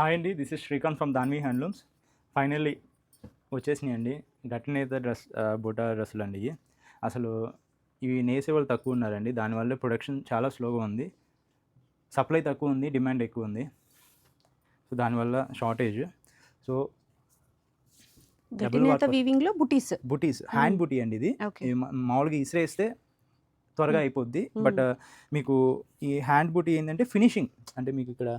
Hi అండి, this is Srikanth from Danvi handlooms. Finally వచ్చేసినాయండి గట్టినేత డ్రెస్ బుటా డ్రెస్సులు అండి ఇవి. అసలు ఇవి నేసే వాళ్ళు తక్కువ ఉన్నారండి, దానివల్ల ప్రొడక్షన్ చాలా స్లోగా ఉంది. సప్లై తక్కువ ఉంది, డిమాండ్ ఎక్కువ ఉంది. సో దానివల్ల షార్టేజ్. సో గట్టినేత వీవింగ్లో బుటీస్ హ్యాండ్ బుటీ అండి ఇది. మామూలుగా ఇసిరేస్తే త్వరగా అయిపోద్ది, బట్ మీకు ఈ హ్యాండ్ బుటీ ఏంటంటే ఫినిషింగ్ అంటే మీకు ఇక్కడ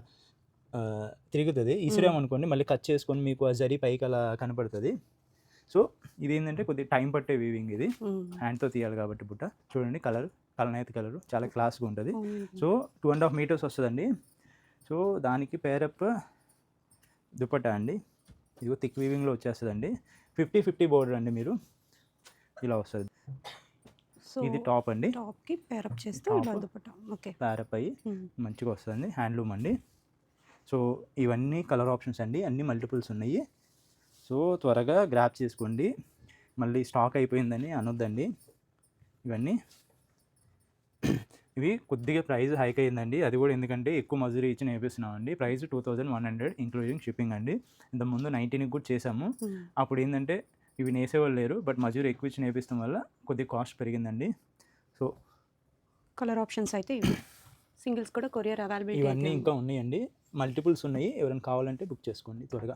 తిరుగుతుంది. ఇసిరామనుకోండి మళ్ళీ కట్ చేసుకొని మీకు ఆ జరీ పైకి అలా కనపడుతుంది. సో ఇది ఏంటంటే కొద్దిగా టైం పట్టే వీవింగ్ ఇది, హ్యాండ్తో తీయాలి కాబట్టి బుట్ట. చూడండి కలనేత కలరు చాలా క్లాస్గా ఉంటుంది. సో 2.5 meters వస్తుందండి. సో దానికి పేరప్ దుపట్టా అండి, ఇదిగో థిక్ వీవింగ్లో వచ్చేస్తుందండి. 50-50 బోర్డర్ అండి, మీరు ఇలా వస్తుంది. ఇది టాప్ అండి, టాప్కి పేరప్ చేస్తే పేరప్ అయ్యి మంచిగా వస్తుంది, హ్యాండ్లూమ్ అండి. సో ఇవన్నీ కలర్ ఆప్షన్స్ అండి, అన్నీ మల్టిపుల్స్ ఉన్నాయి. సో త్వరగా గ్రాప్ చేసుకోండి, మళ్ళీ స్టాక్ అయిపోయిందని అనొద్దండి. ఇవి కొద్దిగా ప్రైస్ హైక్ అయ్యిందండి, అది కూడా ఎందుకంటే ఎక్కువ మజూరీ ఇచ్చి నేర్పిస్తున్నామండి. ప్రైస్ 2100 ఇంక్లూడింగ్ షిప్పింగ్ అండి. ఇంతకుముందు 19కి కూడా చేసాము. అప్పుడు ఏంటంటే ఇవి నేసేవాళ్ళు లేరు, బట్ మజూరీ ఎక్కువ ఇచ్చి నేర్పిస్తాం వల్ల కొద్దిగా కాస్ట్ పెరిగిందండి. సో కలర్ ఆప్షన్స్ అయితే సింగిల్స్ కూడా కొరియర్ అవైలబిలిటీ ఇవన్నీ ఇంకా ఉన్నాయండి, మల్టిపుల్స్ ఉన్నాయి. ఎవరైనా కావాలంటే బుక్ చేసుకోండి త్వరగా.